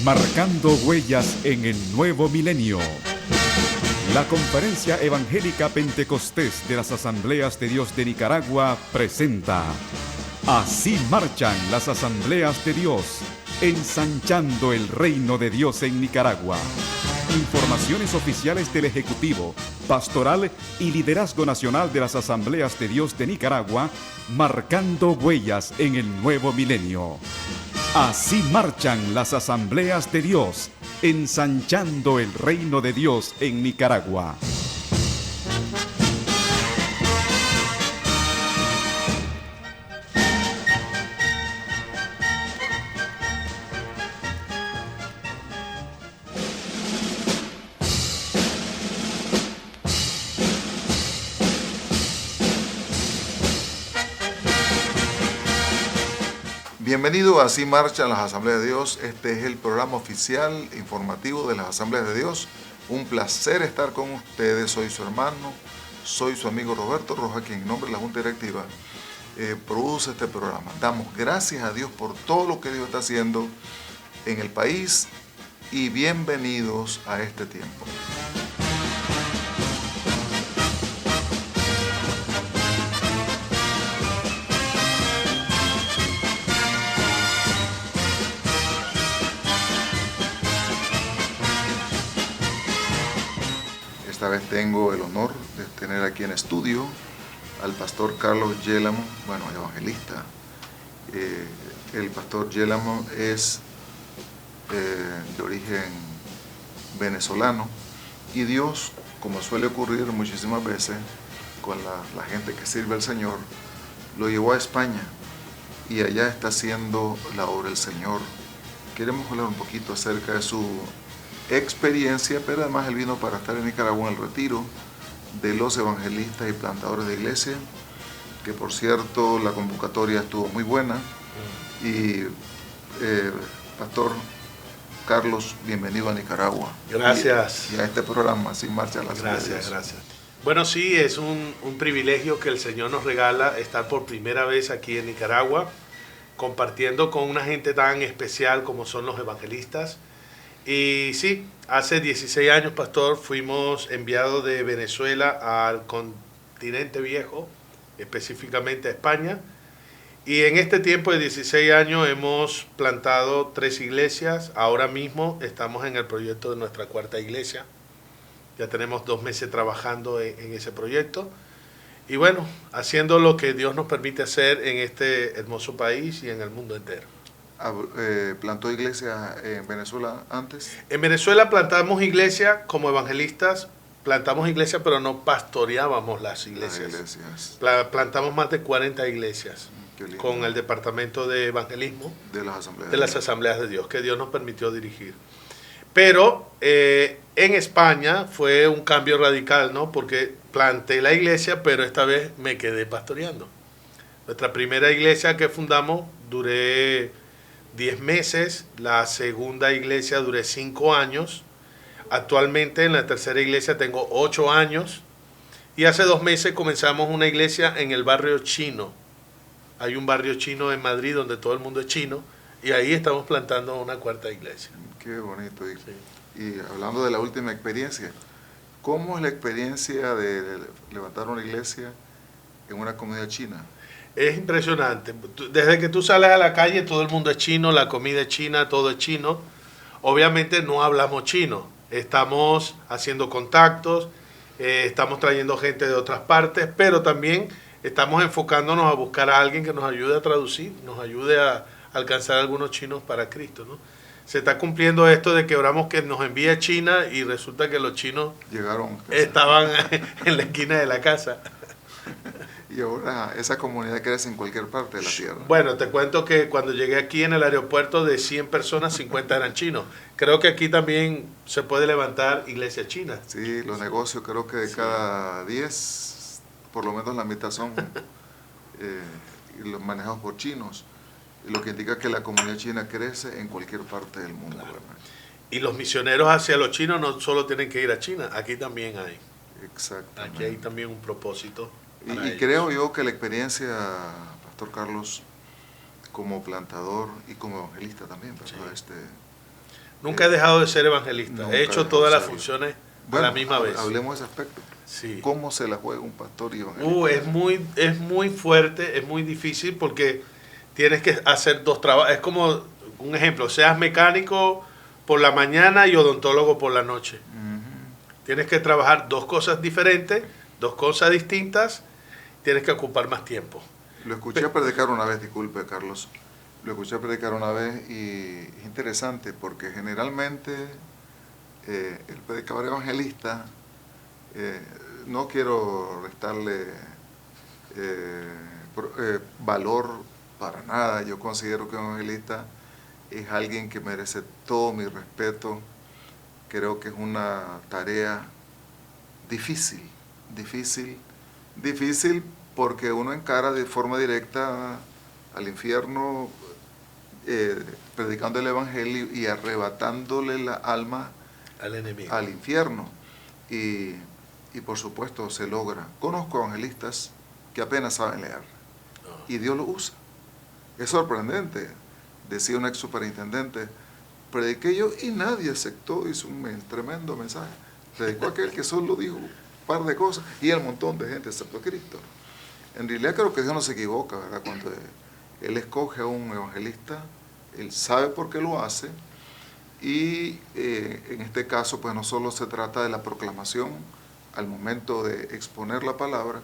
Marcando huellas en el nuevo milenio. La Conferencia Evangélica Pentecostés de las Asambleas de Dios de Nicaragua presenta Así marchan las Asambleas de Dios, ensanchando el reino de Dios en Nicaragua. Informaciones oficiales del Ejecutivo, Pastoral y Liderazgo Nacional de las Asambleas de Dios de Nicaragua, marcando huellas en el nuevo milenio. Así marchan las Asambleas de Dios, ensanchando el reino de Dios en Nicaragua. Bienvenido a Así Marchan las Asambleas de Dios. Este es el programa oficial informativo de las Asambleas de Dios. Un placer estar con ustedes. Soy su hermano, soy su amigo Roberto Rojas, quien en nombre de la Junta Directiva produce este programa. Damos gracias a Dios por todo lo que Dios está haciendo en el país y bienvenidos a este tiempo. Esta vez tengo el honor de tener aquí en estudio al pastor Carlos Yélamo, evangelista. El pastor Yélamo es de origen venezolano y Dios, como suele ocurrir muchísimas veces con la gente que sirve al Señor, lo llevó a España y allá está haciendo la obra del Señor. Queremos hablar un poquito acerca de su experiencia, pero además él vino para estar en Nicaragua en el retiro de los evangelistas y plantadores de iglesia, que por cierto la convocatoria estuvo muy buena. Y Pastor Carlos, bienvenido a Nicaragua. Gracias. Y a este programa, Así Marchan las Asambleas de Dios. Gracias. Bueno, sí, es un privilegio que el Señor nos regala estar por primera vez aquí en Nicaragua, compartiendo con una gente tan especial como son los evangelistas. Y sí, hace 16 años, pastor, fuimos enviados de Venezuela al continente viejo, específicamente a España. Y en este tiempo de 16 años hemos plantado 3 iglesias. Ahora mismo estamos en el proyecto de nuestra 4ª iglesia. Ya tenemos 2 meses trabajando en ese proyecto. Y bueno, haciendo lo que Dios nos permite hacer en este hermoso país y en el mundo entero. ¿Plantó iglesia en Venezuela antes? En Venezuela plantamos iglesias como evangelistas, plantamos iglesias pero no pastoreábamos las iglesias. Plantamos más de 40 iglesias con el departamento de evangelismo de las Asambleas de Dios, que Dios nos permitió dirigir. Pero en España fue un cambio radical, ¿no? Porque planté la iglesia, pero esta vez me quedé pastoreando. Nuestra primera iglesia que fundamos duré 10 meses, la segunda iglesia duré 5 años, actualmente en la tercera iglesia tengo 8 años y hace 2 meses comenzamos una iglesia en el barrio chino. Hay un barrio chino en Madrid donde todo el mundo es chino y ahí estamos plantando una 4ª iglesia. Qué bonito. Y hablando de la última experiencia, ¿cómo es la experiencia de levantar una iglesia en una comunidad china? Es impresionante. Desde que tú sales a la calle, todo el mundo es chino, la comida es china, todo es chino. Obviamente no hablamos chino. Estamos haciendo contactos, estamos trayendo gente de otras partes, pero también estamos enfocándonos a buscar a alguien que nos ayude a traducir, nos ayude a alcanzar a algunos chinos para Cristo, ¿no? Se está cumpliendo esto de que oramos que nos envíe a China y resulta que los chinos estaban en la esquina de la casa. Y ahora esa comunidad crece en cualquier parte de la tierra. Bueno, te cuento que cuando llegué aquí en el aeropuerto, de 100 personas, 50 eran chinos. Creo que aquí también se puede levantar iglesia china. Sí, los negocios creo que de cada 10, por lo menos la mitad son los manejados por chinos. Lo que indica que la comunidad china crece en cualquier parte del mundo. Claro. Y los misioneros hacia los chinos no solo tienen que ir a China, aquí también hay. Exactamente. Aquí hay también un propósito. Y creo yo que la experiencia, Pastor Carlos, como plantador y como evangelista también, ¿verdad? Sí. Nunca he dejado de ser evangelista. He hecho todas las funciones a la misma vez. Hablemos de ese aspecto. Sí. ¿Cómo se la juega un pastor y evangelista? Es muy fuerte, es muy difícil porque tienes que hacer dos trabajos. Es como, un ejemplo, seas mecánico por la mañana y odontólogo por la noche. Tienes que trabajar dos cosas diferentes, dos cosas distintas, tienes que ocupar más tiempo. Lo escuché predicar una vez, disculpe Carlos, lo escuché predicar una vez y es interesante porque generalmente el predicador evangelista, no quiero restarle valor para nada, yo considero que un evangelista es alguien que merece todo mi respeto. Creo que es una tarea difícil porque uno encara de forma directa al infierno predicando el evangelio y arrebatándole la alma al enemigo, al infierno. Y por supuesto se logra. Conozco evangelistas que apenas saben leer y Dios lo usa. Es sorprendente, decía un ex superintendente, prediqué yo y nadie aceptó, hizo un tremendo mensaje. Predicó aquel que solo dijo un par de cosas y el montón de gente aceptó a Cristo. En realidad creo que Dios no se equivoca, ¿verdad? Cuando Él escoge a un evangelista, Él sabe por qué lo hace y en este caso pues no solo se trata de la proclamación al momento de exponer la palabra,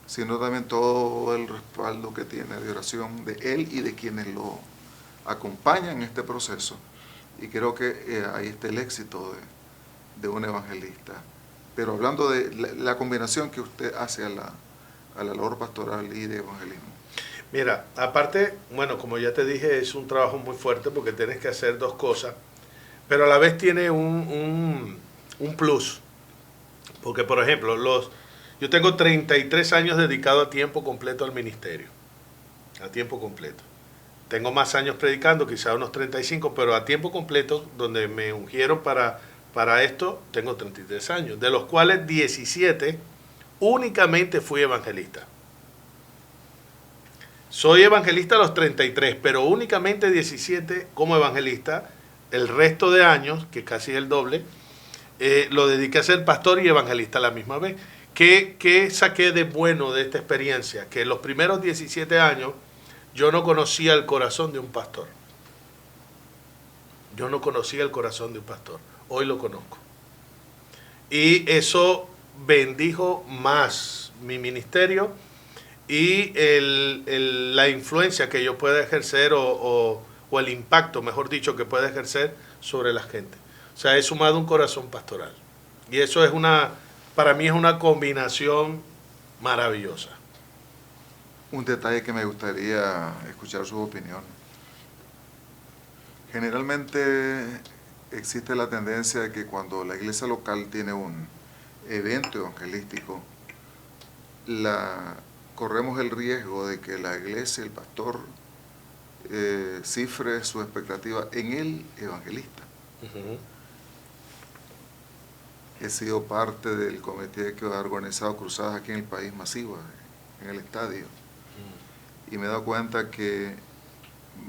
sino también todo el respaldo que tiene de oración de Él y de quienes lo acompañan en este proceso. Y creo que ahí está el éxito de un evangelista. Pero hablando de la combinación que usted hace a la labor pastoral y de evangelismo. Mira, aparte, bueno, como ya te dije, es un trabajo muy fuerte porque tienes que hacer dos cosas, pero a la vez tiene un plus. Porque, por ejemplo, yo tengo 33 años dedicado a tiempo completo al ministerio. A tiempo completo. Tengo más años predicando, quizá unos 35, pero a tiempo completo, donde me ungieron para esto, tengo 33 años, de los cuales 17 únicamente fui evangelista. Soy evangelista a los 33, pero únicamente 17 como evangelista. El resto de años, que casi es el doble, lo dediqué a ser pastor y evangelista a la misma vez. ¿Qué saqué de bueno de esta experiencia? Que en los primeros 17 años yo no conocía el corazón de un pastor. Yo no conocía el corazón de un pastor. Hoy lo conozco. Y eso bendijo más mi ministerio y la influencia que yo pueda ejercer o el impacto, mejor dicho, que pueda ejercer sobre la gente. O sea, he sumado un corazón pastoral. Y eso es para mí es una combinación maravillosa. Un detalle que me gustaría escuchar su opinión. Generalmente existe la tendencia de que cuando la iglesia local tiene un evento evangelístico, corremos el riesgo de que la iglesia, el pastor, cifre su expectativa en el evangelista. He sido parte del comité que ha organizado cruzadas aquí en el país masivas, en el estadio. Y me he dado cuenta que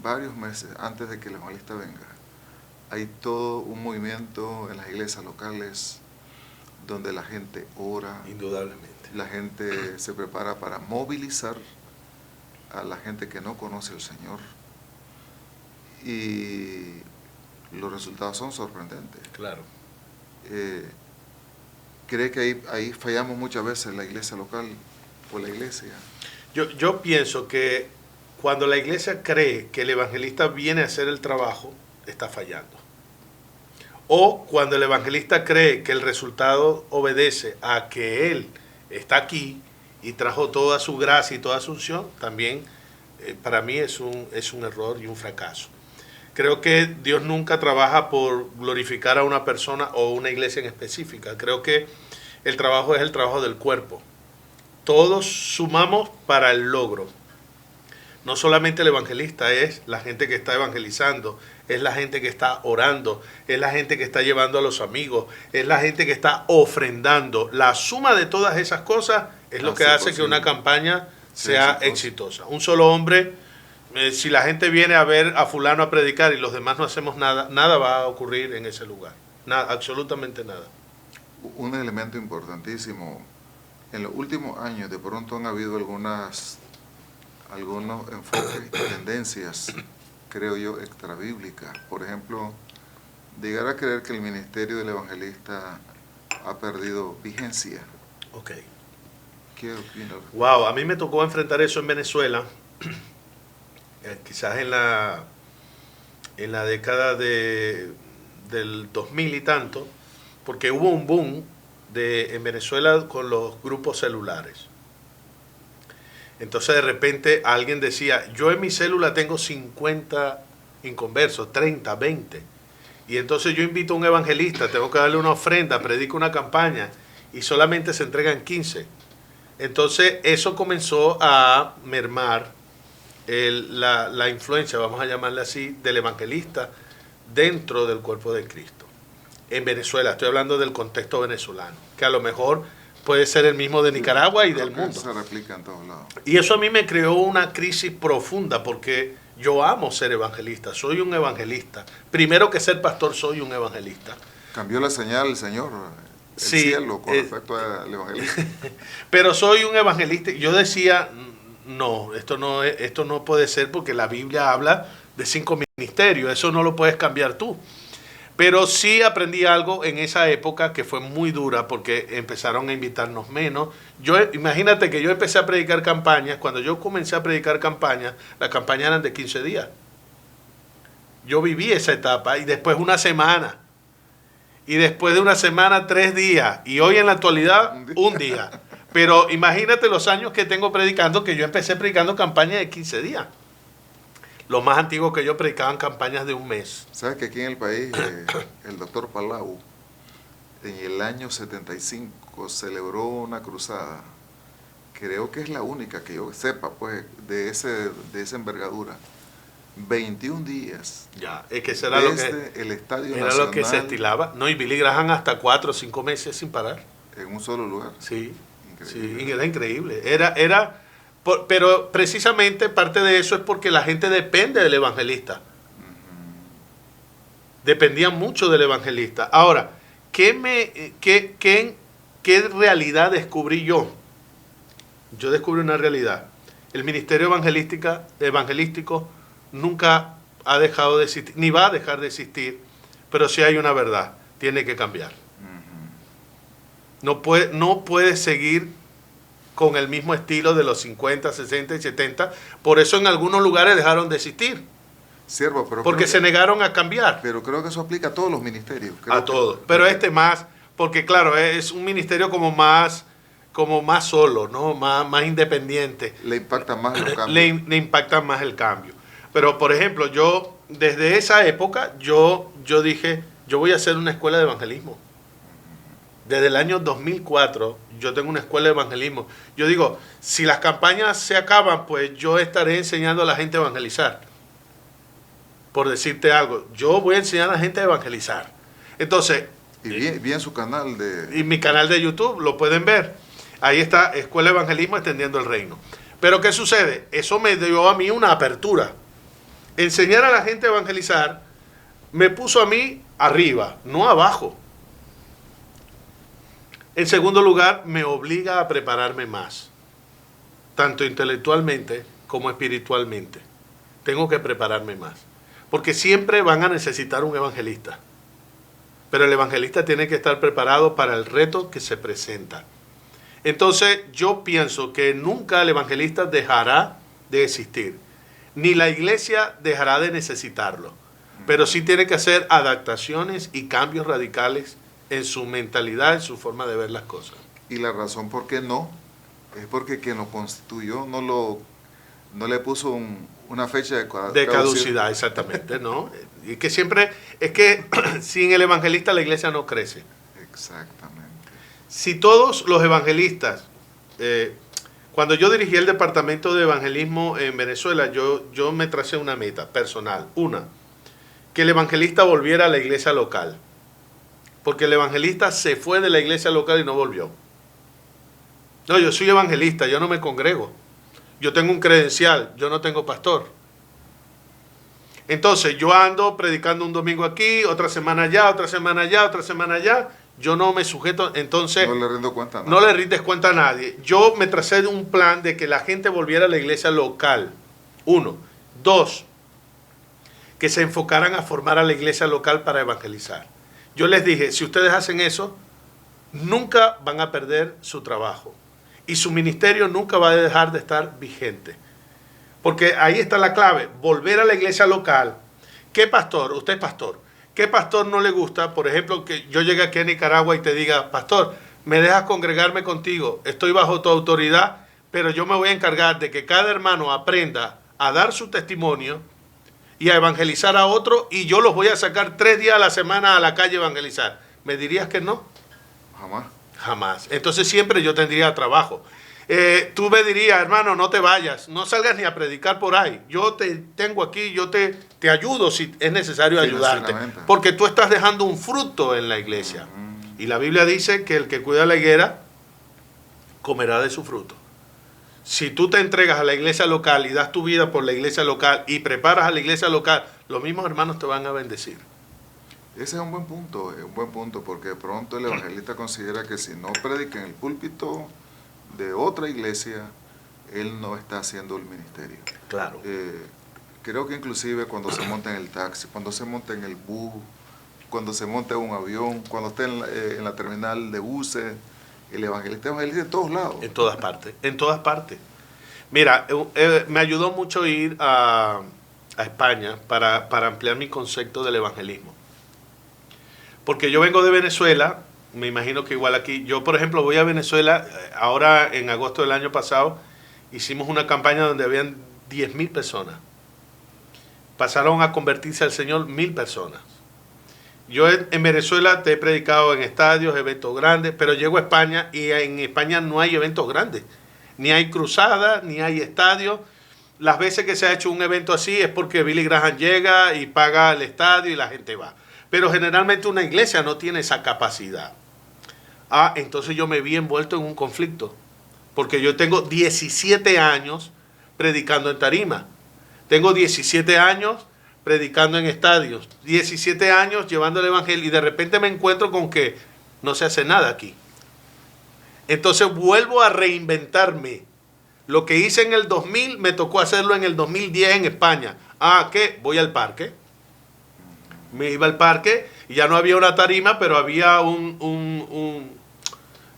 varios meses antes de que el evangelista venga, hay todo un movimiento en las iglesias locales donde la gente ora. Indudablemente. La gente se prepara para movilizar a la gente que no conoce al Señor. Y los resultados son sorprendentes. Claro. ¿Cree que ahí fallamos muchas veces la iglesia local o la iglesia? Yo pienso que cuando la iglesia cree que el evangelista viene a hacer el trabajo, está fallando. O cuando el evangelista cree que el resultado obedece a que él está aquí y trajo toda su gracia y toda su unción, también para mí es un error y un fracaso. Creo que Dios nunca trabaja por glorificar a una persona o una iglesia en específica. Creo que el trabajo es el trabajo del cuerpo. Todos sumamos para el logro. No solamente el evangelista, es la gente que está evangelizando, es la gente que está orando, es la gente que está llevando a los amigos, es la gente que está ofrendando. La suma de todas esas cosas es lo que hace que una campaña sea exitosa. Un solo hombre si la gente viene a ver a fulano a predicar y los demás no hacemos nada, nada va a ocurrir en ese lugar. Nada, absolutamente nada. Un elemento importantísimo. En los últimos años de pronto han habido algunos enfoques y tendencias, creo yo, extrabíblicas. Por ejemplo, llegar a creer que el ministerio del evangelista ha perdido vigencia. Ok. ¿Qué opinas? Wow, a mí me tocó enfrentar eso en Venezuela, quizás en la década del 2000 y tanto, porque hubo un boom en Venezuela con los grupos celulares. Entonces de repente alguien decía, yo en mi célula tengo 50 inconversos, 30, 20. Y entonces yo invito a un evangelista, tengo que darle una ofrenda, predico una campaña y solamente se entregan 15. Entonces eso comenzó a mermar la influencia, vamos a llamarle así, del evangelista dentro del cuerpo de Cristo. En Venezuela, estoy hablando del contexto venezolano, que a lo mejor puede ser el mismo de Nicaragua y del mundo. Se replica en todos lados. Y eso a mí me creó una crisis profunda porque yo amo ser evangelista, soy un evangelista. Primero que ser pastor, soy un evangelista. Cambió la señal el Señor, el cielo, con respecto al evangelista. Pero soy un evangelista. Yo decía, no, esto no puede ser porque la Biblia habla de 5 ministerios, eso no lo puedes cambiar tú. Pero sí aprendí algo en esa época que fue muy dura porque empezaron a invitarnos menos. Imagínate que yo empecé a predicar campañas. Cuando yo comencé a predicar campañas, las campañas eran de 15 días. Yo viví esa etapa y después una semana. Y después de una semana, 3 días. Y hoy en la actualidad, un día. Pero imagínate los años que tengo predicando, que yo empecé predicando campañas de 15 días. Los más antiguos que yo predicaban campañas de un mes. ¿Sabes que aquí en el país el doctor Palau en el año 75 celebró una cruzada? Creo que es la única que yo sepa, pues, de esa envergadura. 21 días. Ya, es que eso era lo que el Estadio era Nacional, lo que se estilaba. No, y Billy Graham hasta 4 o 5 meses sin parar. En un solo lugar. Sí, increíble. Sí, era increíble. Pero precisamente parte de eso es porque la gente depende del evangelista. Dependían mucho del evangelista. Ahora, ¿qué realidad descubrí yo? Yo descubrí una realidad. El ministerio evangelístico nunca ha dejado de existir, ni va a dejar de existir, pero sí hay una verdad, tiene que cambiar. No puede seguir con el mismo estilo de los 50, 60 y 70. Por eso en algunos lugares dejaron de existir. Siervo, pero porque se negaron a cambiar. Pero creo que eso aplica a todos los ministerios. A todos. Pero más, porque claro, es un ministerio como más solo, ¿no? Más independiente. Le impacta más los cambios. Le impacta más el cambio. Pero, por ejemplo, yo, desde esa época, yo dije, yo voy a hacer una escuela de evangelismo. Desde el año 2004 yo tengo una escuela de evangelismo. Yo digo, si las campañas se acaban, pues yo estaré enseñando a la gente a evangelizar. Por decirte algo, yo voy a enseñar a la gente a evangelizar. Entonces... Y bien su canal de... Y mi canal de YouTube, lo pueden ver. Ahí está, Escuela de Evangelismo Extendiendo el Reino. Pero ¿qué sucede? Eso me dio a mí una apertura. Enseñar a la gente a evangelizar me puso a mí arriba, no abajo. En segundo lugar, me obliga a prepararme más, tanto intelectualmente como espiritualmente. Tengo que prepararme más, porque siempre van a necesitar un evangelista. Pero el evangelista tiene que estar preparado para el reto que se presenta. Entonces, yo pienso que nunca el evangelista dejará de existir, ni la iglesia dejará de necesitarlo, pero sí tiene que hacer adaptaciones y cambios radicales en su mentalidad, en su forma de ver las cosas. Y la razón por qué no, es porque quien lo constituyó no le puso una fecha de caducidad, exactamente, ¿no? Y que siempre, es que sin el evangelista la iglesia no crece. Exactamente. Si todos los evangelistas, cuando yo dirigí el departamento de evangelismo en Venezuela, yo me tracé una meta personal. Una, que el evangelista volviera a la iglesia local. Porque el evangelista se fue de la iglesia local y no volvió. No, yo soy evangelista, yo no me congrego. Yo tengo un credencial, yo no tengo pastor. Entonces yo ando predicando un domingo aquí, otra semana allá, otra semana allá, otra semana allá. Yo no me sujeto, entonces... No le rindo cuenta a nadie. No le rindes cuenta a nadie. Yo me tracé un plan de que la gente volviera a la iglesia local. 1. 2. Que se enfocaran a formar a la iglesia local para evangelizar. Yo les dije, si ustedes hacen eso, nunca van a perder su trabajo. Y su ministerio nunca va a dejar de estar vigente. Porque ahí está la clave, volver a la iglesia local. ¿Qué pastor? Usted es pastor. ¿Qué pastor no le gusta, por ejemplo, que yo llegue aquí a Nicaragua y te diga, pastor, me dejas congregarme contigo, estoy bajo tu autoridad, pero yo me voy a encargar de que cada hermano aprenda a dar su testimonio y a evangelizar a otro, y yo los voy a sacar 3 días a la semana a la calle a evangelizar? ¿Me dirías que no? Jamás. Jamás. Entonces siempre yo tendría trabajo. Tú me dirías, hermano, no te vayas, no salgas ni a predicar por ahí. Yo te tengo aquí, yo te ayudo si es necesario ayudarte. Porque tú estás dejando un fruto en la iglesia. Y la Biblia dice que el que cuida la higuera comerá de su fruto. Si tú te entregas a la iglesia local y das tu vida por la iglesia local y preparas a la iglesia local, los mismos hermanos te van a bendecir. Ese es un buen punto, porque de pronto el evangelista considera que si no predica en el púlpito de otra iglesia, él no está haciendo el ministerio. Claro. Creo que inclusive cuando se monta en el taxi, cuando se monta en el bus, cuando se monta en un avión, cuando está en la terminal de buses, el evangelista evangeliza en todos lados. En todas partes, en todas partes. Mira, me ayudó mucho ir a España para ampliar mi concepto del evangelismo. Porque yo vengo de Venezuela, me imagino que igual aquí, yo por ejemplo voy a Venezuela, ahora en agosto del año pasado, hicimos una campaña donde habían 10.000 personas. Pasaron a convertirse al Señor 1.000 personas. Yo en Venezuela te he predicado en estadios, eventos grandes, pero llego a España y en España no hay eventos grandes. Ni hay cruzadas, ni hay estadios. Las veces que se ha hecho un evento así es porque Billy Graham llega y paga el estadio y la gente va. Pero generalmente una iglesia no tiene esa capacidad. Entonces yo me vi envuelto en un conflicto. Porque yo tengo 17 años predicando en tarima. Tengo 17 años predicando en estadios. 17 años llevando el evangelio y de repente me encuentro con que no se hace nada aquí. Entonces vuelvo a reinventarme. Lo que hice en el 2000 me tocó hacerlo en el 2010 en España. ¿Qué? Voy al parque. Me iba al parque y ya no había una tarima, pero había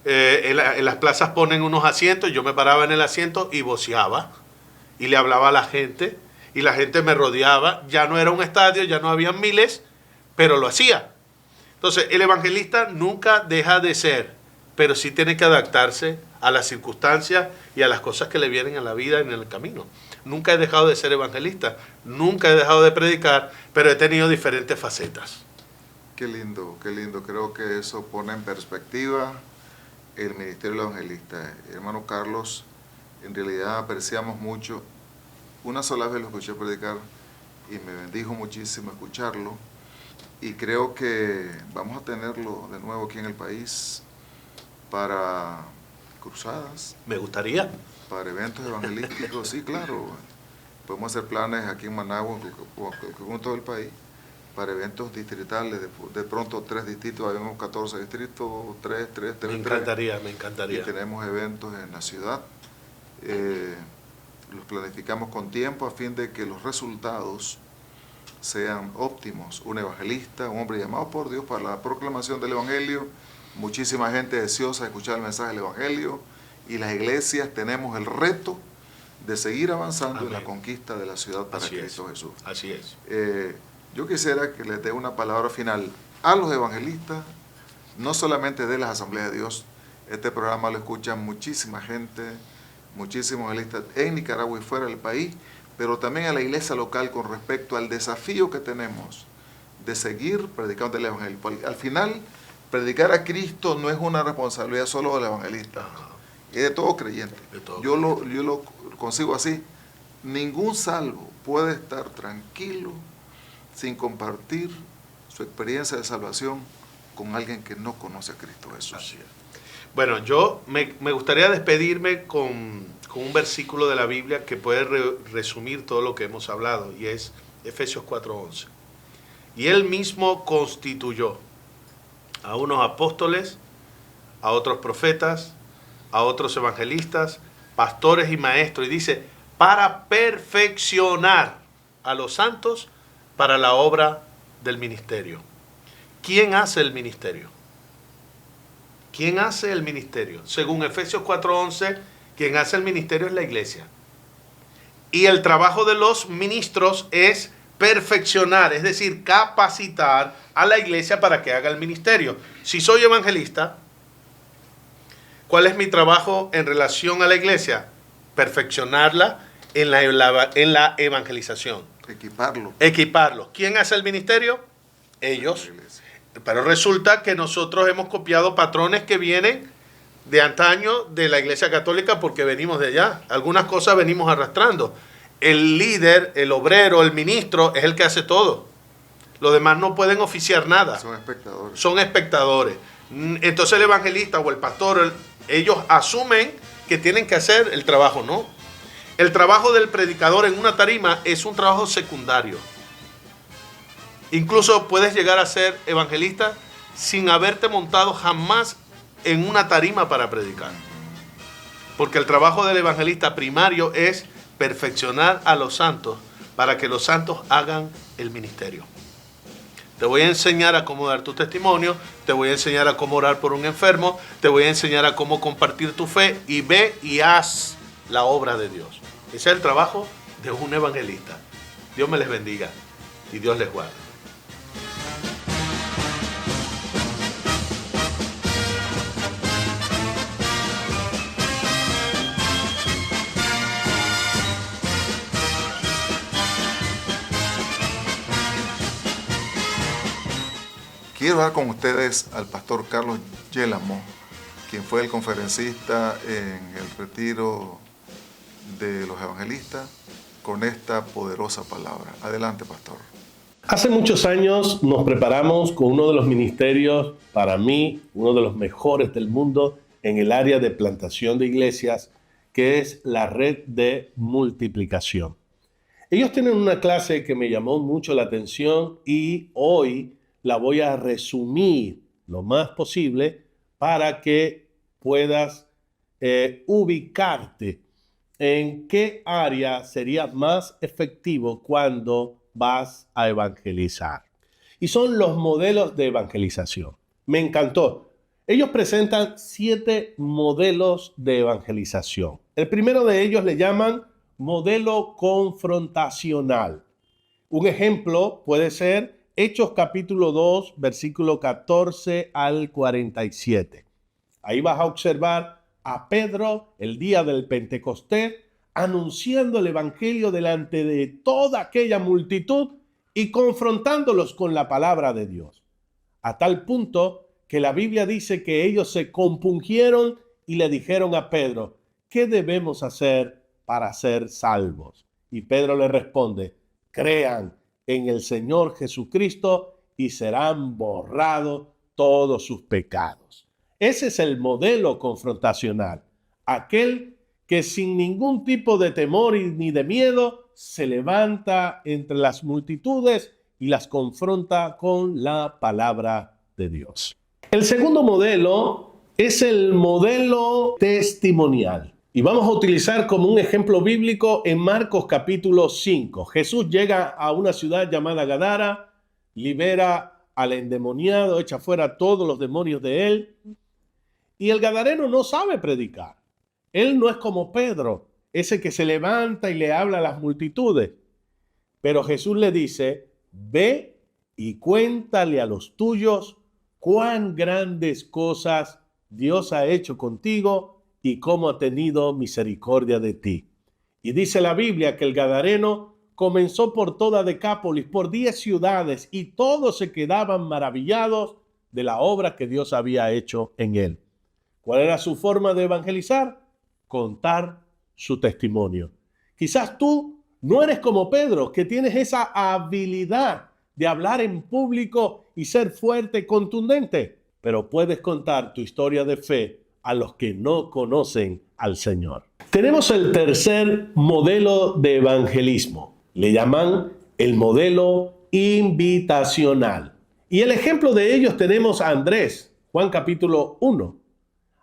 en las plazas ponen unos asientos, yo me paraba en el asiento y voceaba y le hablaba a la gente y la gente me rodeaba. Ya no era un estadio, ya no habían miles, pero lo hacía. Entonces el evangelista nunca deja de ser, pero sí tiene que adaptarse a las circunstancias y a las cosas que le vienen a la vida en el camino. Nunca he dejado de ser evangelista, nunca he dejado de predicar, pero he tenido diferentes facetas. Qué lindo, qué lindo. Creo que eso pone en perspectiva el ministerio del evangelista. Hermano Carlos, en realidad apreciamos mucho. Una sola vez lo escuché predicar y me bendijo muchísimo escucharlo. Y creo que vamos a tenerlo de nuevo aquí en el país para cruzadas. Me gustaría. Para eventos evangelísticos, sí, claro. Podemos hacer planes aquí en Managua, con todo el país, para eventos distritales. De pronto 3 distritos, habemos 14 distritos, 3. Me encantaría. Y tenemos eventos en la ciudad. Los planificamos con tiempo a fin de que los resultados sean óptimos. Un evangelista, un hombre llamado por Dios para la proclamación del evangelio, muchísima gente deseosa de escuchar el mensaje del evangelio, y las iglesias tenemos el reto de seguir avanzando Amén. En la conquista de la ciudad para Así Cristo es. Jesús. Así es. Yo quisiera que les dé una palabra final a los evangelistas, no solamente de las asambleas de Dios. Este programa lo escuchan muchísima gente, muchísimos evangelistas en Nicaragua y fuera del país, pero también a la iglesia local con respecto al desafío que tenemos de seguir predicando el evangelio. Al final, predicar a Cristo no es una responsabilidad solo del evangelista. Es de todo creyente. Yo lo consigo así. Ningún salvo puede estar tranquilo sin compartir su experiencia de salvación con alguien que no conoce a Cristo Jesús. Así es. Bueno, yo me gustaría despedirme con un versículo de la Biblia que puede resumir todo lo que hemos hablado, y es Efesios 4:11. Y Él mismo constituyó a unos apóstoles, a otros profetas, a otros evangelistas, pastores y maestros. Y dice, para perfeccionar a los santos para la obra del ministerio. ¿Quién hace el ministerio? ¿Quién hace el ministerio? Según Efesios 4:11, quien hace el ministerio es la iglesia. Y el trabajo de los ministros es perfeccionar, es decir, capacitar a la iglesia para que haga el ministerio. Si soy evangelista, ¿cuál es mi trabajo en relación a la iglesia? Perfeccionarla en la evangelización. Equiparlo. ¿Quién hace el ministerio? Ellos. Pero resulta que nosotros hemos copiado patrones que vienen de antaño de la Iglesia Católica porque venimos de allá. Algunas cosas venimos arrastrando. El líder, el obrero, el ministro es el que hace todo. Los demás no pueden oficiar nada. Son espectadores. Entonces el evangelista o el pastor, ellos asumen que tienen que hacer el trabajo, ¿no? El trabajo del predicador en una tarima es un trabajo secundario. Incluso puedes llegar a ser evangelista sin haberte montado jamás en una tarima para predicar. Porque el trabajo del evangelista primario es perfeccionar a los santos para que los santos hagan el ministerio. Te voy a enseñar a cómo dar tu testimonio, te voy a enseñar a cómo orar por un enfermo, te voy a enseñar a cómo compartir tu fe y ve y haz la obra de Dios. Ese es el trabajo de un evangelista. Dios me les bendiga y Dios les guarde. Quiero dar con ustedes al pastor Carlos Yélamo, quien fue el conferencista en el retiro de los evangelistas, con esta poderosa palabra. Adelante, pastor. Hace muchos años nos preparamos con uno de los ministerios, para mí, uno de los mejores del mundo en el área de plantación de iglesias, que es la red de multiplicación. Ellos tienen una clase que me llamó mucho la atención y hoy la voy a resumir lo más posible para que puedas ubicarte en qué área sería más efectivo cuando vas a evangelizar. Y son los modelos de evangelización. Me encantó. Ellos presentan 7 modelos de evangelización. El primero de ellos le llaman modelo confrontacional. Un ejemplo puede ser Hechos capítulo 2, versículo 14 al 47. Ahí vas a observar a Pedro el día del Pentecostés anunciando el evangelio delante de toda aquella multitud y confrontándolos con la palabra de Dios. A tal punto que la Biblia dice que ellos se compungieron y le dijeron a Pedro, ¿qué debemos hacer para ser salvos? Y Pedro le responde, crean en el Señor Jesucristo y serán borrados todos sus pecados. Ese es el modelo confrontacional, aquel que sin ningún tipo de temor ni de miedo se levanta entre las multitudes y las confronta con la palabra de Dios. El segundo modelo es el modelo testimonial. Y vamos a utilizar como un ejemplo bíblico en Marcos capítulo 5. Jesús llega a una ciudad llamada Gadara, libera al endemoniado, echa fuera todos los demonios de él. Y el gadareno no sabe predicar. Él no es como Pedro, ese que se levanta y le habla a las multitudes. Pero Jesús le dice, ve y cuéntale a los tuyos cuán grandes cosas Dios ha hecho contigo y cómo ha tenido misericordia de ti. Y dice la Biblia que el gadareno comenzó por toda Decápolis, por 10 ciudades, y todos se quedaban maravillados de la obra que Dios había hecho en él. ¿Cuál era su forma de evangelizar? Contar su testimonio. Quizás tú no eres como Pedro, que tienes esa habilidad de hablar en público y ser fuerte, contundente, pero puedes contar tu historia de fe a los que no conocen al Señor. Tenemos el tercer modelo de evangelismo. Le llaman el modelo invitacional. Y el ejemplo de ellos tenemos a Andrés, Juan capítulo 1.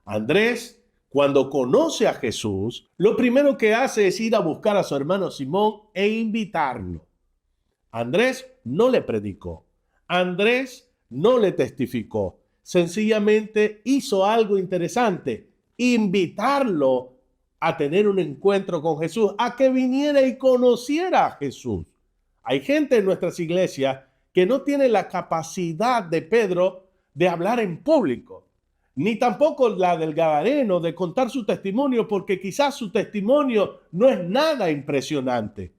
Andrés, cuando conoce a Jesús, lo primero que hace es ir a buscar a su hermano Simón e invitarlo. Andrés no le predicó. Andrés no le testificó. Sencillamente hizo algo interesante: invitarlo a tener un encuentro con Jesús, a que viniera y conociera a Jesús. Hay gente en nuestras iglesias que no tiene la capacidad de Pedro de hablar en público, ni tampoco la del Gadareno de contar su testimonio, porque quizás su testimonio no es nada impresionante,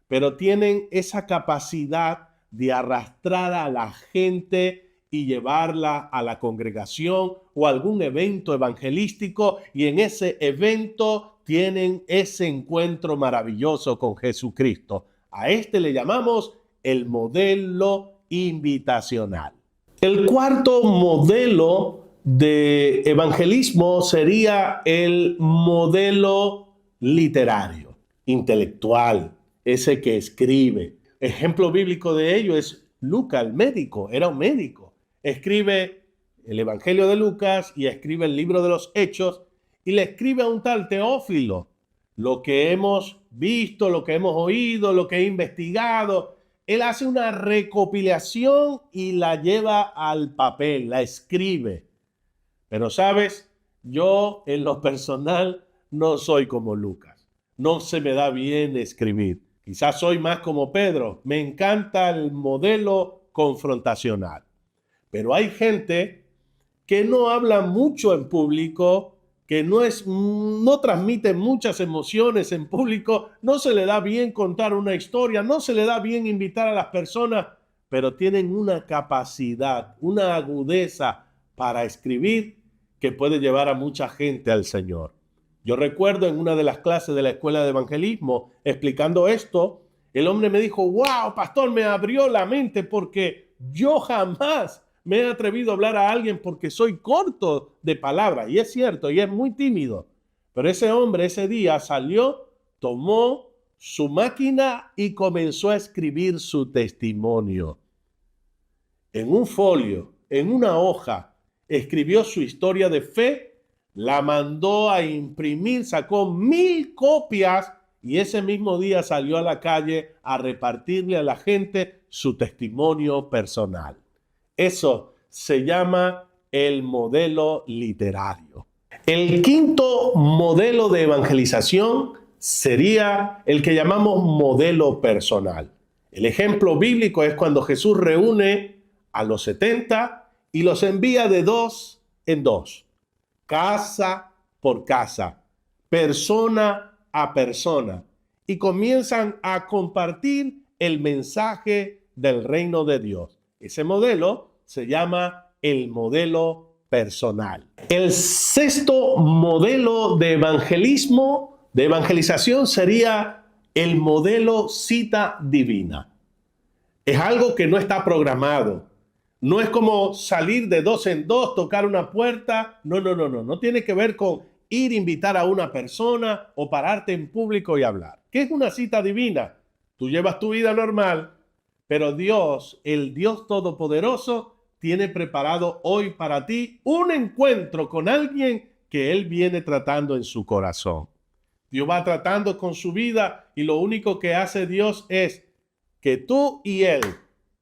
pero tienen esa capacidad de arrastrar a la gente y llevarla a la congregación o a algún evento evangelístico, y en ese evento tienen ese encuentro maravilloso con Jesucristo. A este le llamamos el modelo invitacional. El cuarto modelo de evangelismo sería el modelo literario, intelectual, ese que escribe. Ejemplo bíblico de ello es Lucas, el médico, era un médico. Escribe el Evangelio de Lucas y escribe el libro de los Hechos, y le escribe a un tal Teófilo lo que hemos visto, lo que hemos oído, lo que he investigado. Él hace una recopilación y la lleva al papel, la escribe. Pero sabes, yo en lo personal no soy como Lucas. No se me da bien escribir. Quizás soy más como Pedro. Me encanta el modelo confrontacional. Pero hay gente que no habla mucho en público, que no transmite muchas emociones en público, no se le da bien contar una historia, no se le da bien invitar a las personas, pero tienen una capacidad, una agudeza para escribir que puede llevar a mucha gente al Señor. Yo recuerdo en una de las clases de la escuela de evangelismo, explicando esto, el hombre me dijo: wow, pastor, me abrió la mente, porque yo jamás me he atrevido a hablar a alguien porque soy corto de palabras. Y es cierto, y es muy tímido. Pero ese hombre ese día salió, tomó su máquina y comenzó a escribir su testimonio. En un folio, en una hoja, escribió su historia de fe, la mandó a imprimir, sacó 1000 copias y ese mismo día salió a la calle a repartirle a la gente su testimonio personal. Eso se llama el modelo literario. El quinto modelo de evangelización sería el que llamamos modelo personal. El ejemplo bíblico es cuando Jesús reúne a los 70 y los envía de 2 en 2, casa por casa, persona a persona, y comienzan a compartir el mensaje del reino de Dios. Ese modelo se llama el modelo personal. El sexto modelo de evangelización sería el modelo cita divina. Es algo que no está programado. No es como salir de 2 en 2, tocar una puerta. No tiene que ver con ir a invitar a una persona o pararte en público y hablar. ¿Qué es una cita divina? Tú llevas tu vida normal, pero Dios, el Dios Todopoderoso, tiene preparado hoy para ti un encuentro con alguien que Él viene tratando en su corazón. Dios va tratando con su vida y lo único que hace Dios es que tú y Él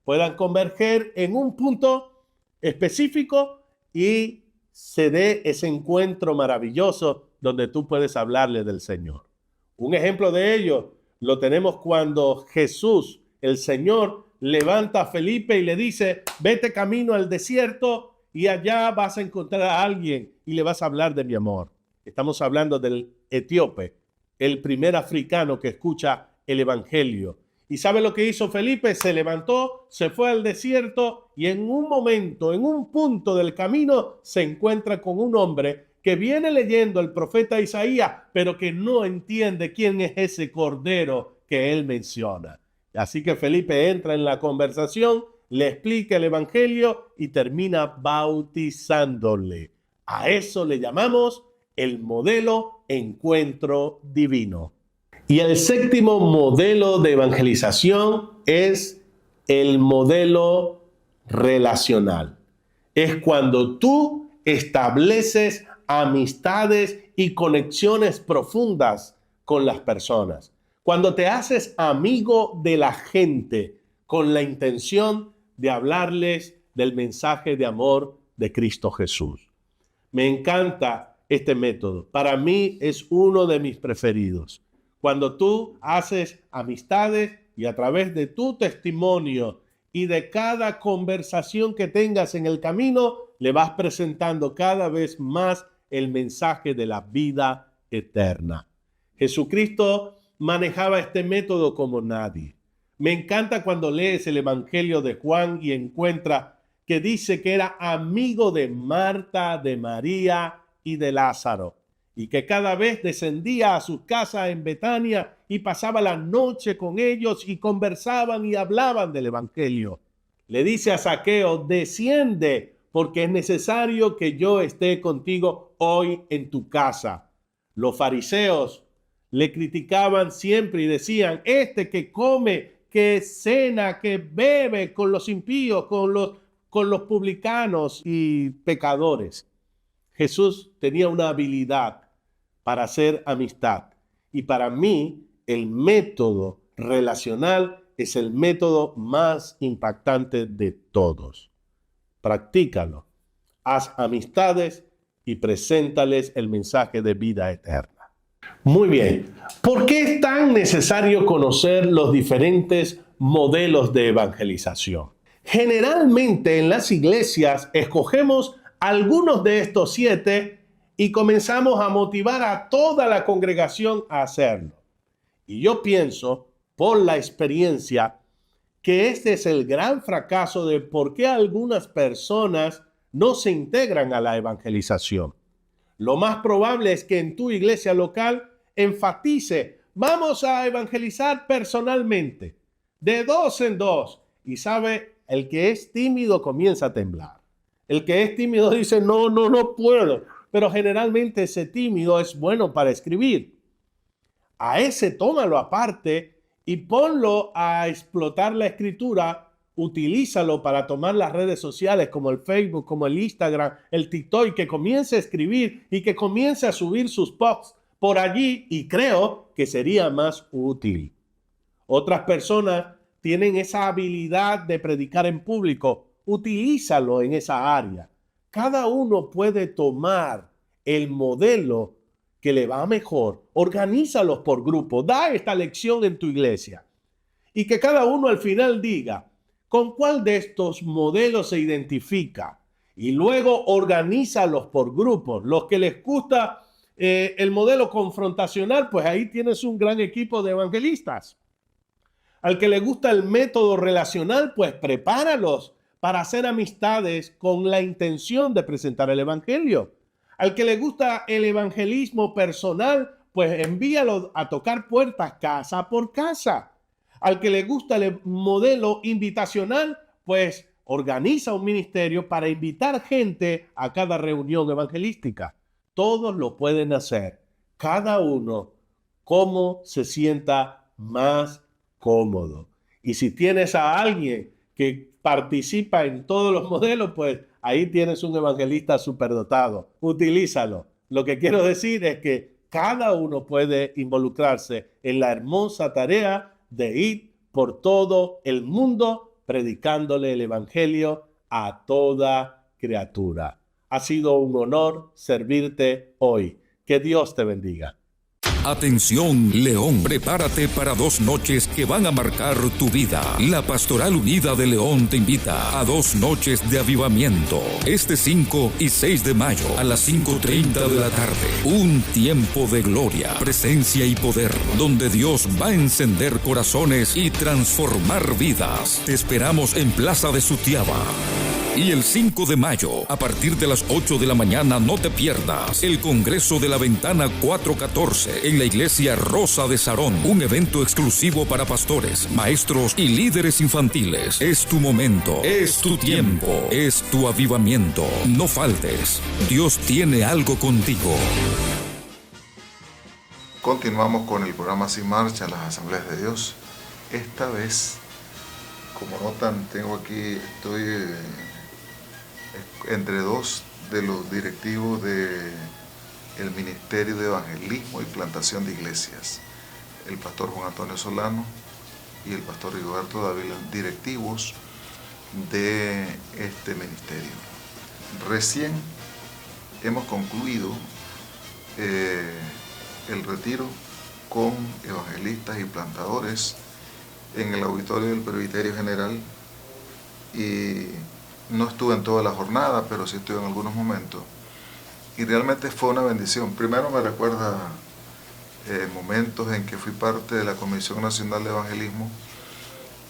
puedan converger en un punto específico y se dé ese encuentro maravilloso donde tú puedes hablarle del Señor. Un ejemplo de ello lo tenemos cuando Jesús, el Señor, levanta a Felipe y le dice: vete camino al desierto y allá vas a encontrar a alguien y le vas a hablar de mi amor. Estamos hablando del etíope, el primer africano que escucha el evangelio. ¿Y sabe lo que hizo Felipe? Se levantó, se fue al desierto y en un momento, en un punto del camino, se encuentra con un hombre que viene leyendo el profeta Isaías, pero que no entiende quién es ese cordero que él menciona. Así que Felipe entra en la conversación, le explica el evangelio y termina bautizándole. A eso le llamamos el modelo encuentro divino. Y el séptimo modelo de evangelización es el modelo relacional. Es cuando tú estableces amistades y conexiones profundas con las personas. Cuando te haces amigo de la gente con la intención de hablarles del mensaje de amor de Cristo Jesús. Me encanta este método. Para mí es uno de mis preferidos. Cuando tú haces amistades y a través de tu testimonio y de cada conversación que tengas en el camino, le vas presentando cada vez más el mensaje de la vida eterna. Jesucristo manejaba este método como nadie. Me encanta cuando lees el Evangelio de Juan y encuentras que dice que era amigo de Marta, de María y de Lázaro, y que cada vez descendía a su casa en Betania y pasaba la noche con ellos y conversaban y hablaban del Evangelio. Le dice a Zaqueo: desciende, porque es necesario que yo esté contigo hoy en tu casa. Los fariseos le criticaban siempre y decían: este que come, que cena, que bebe con los impíos, con los publicanos y pecadores. Jesús tenía una habilidad para hacer amistad. Y para mí, el método relacional es el método más impactante de todos. Practícalo. Haz amistades y preséntales el mensaje de vida eterna. Muy bien. ¿Por qué es tan necesario conocer los diferentes modelos de evangelización? Generalmente en las iglesias escogemos algunos de estos 7 y comenzamos a motivar a toda la congregación a hacerlo. Y yo pienso, por la experiencia, que este es el gran fracaso de por qué algunas personas no se integran a la evangelización. Lo más probable es que en tu iglesia local enfatice: vamos a evangelizar personalmente, de 2 en 2. Y sabe, el que es tímido comienza a temblar. El que es tímido dice: no puedo. Pero generalmente ese tímido es bueno para escribir. A ese tómalo aparte y ponlo a explotar la escritura. Utilízalo para tomar las redes sociales como el Facebook, como el Instagram, el TikTok, y que comience a escribir y que comience a subir sus posts por allí, y creo que sería más útil. Otras personas tienen esa habilidad de predicar en público. Utilízalo en esa área. Cada uno puede tomar el modelo que le va mejor. Organízalos por grupo. Da esta lección en tu iglesia. Y que cada uno al final diga con cuál de estos modelos se identifica. Y luego organízalos por grupos. Los que les gusta el modelo confrontacional, pues ahí tienes un gran equipo de evangelistas. Al que le gusta el método relacional, pues prepáralos para hacer amistades con la intención de presentar el evangelio. Al que le gusta el evangelismo personal, pues envíalo a tocar puertas casa por casa. Al que le gusta el modelo invitacional, pues organiza un ministerio para invitar gente a cada reunión evangelística. Todos lo pueden hacer, cada uno como se sienta más cómodo. Y si tienes a alguien que participa en todos los modelos, pues ahí tienes un evangelista superdotado. Utilízalo. Lo que quiero decir es que cada uno puede involucrarse en la hermosa tarea de ir por todo el mundo predicándole el evangelio a toda criatura. Ha sido un honor servirte hoy. Que Dios te bendiga. Atención, León, prepárate para 2 noches que van a marcar tu vida. La Pastoral Unida de León te invita a 2 noches de avivamiento. Este 5 y 6 de mayo a las 5:30 de la tarde. Un tiempo de gloria, presencia y poder, donde Dios va a encender corazones y transformar vidas. Te esperamos en Plaza de Sutiaba. Y el 5 de mayo, a partir de las 8 de la mañana, no te pierdas el Congreso de la Ventana 414 en la Iglesia Rosa de Sarón. Un evento exclusivo para pastores, maestros y líderes infantiles. Es tu momento, es tu tiempo, es tu avivamiento. No faltes. Dios tiene algo contigo. Continuamos con el programa Sin Marcha en las Asambleas de Dios. Esta vez, como notan, estoy entre dos de los directivos del Ministerio de Evangelismo y Plantación de Iglesias, el pastor Juan Antonio Solano y el pastor Rigoberto Dávila, directivos de este ministerio. Recién hemos concluido el retiro con evangelistas y plantadores en el auditorio del Presbiterio General, y no estuve en toda la jornada, pero sí estuve en algunos momentos, y realmente fue una bendición. Primero me recuerda momentos en que fui parte de la Comisión Nacional de Evangelismo,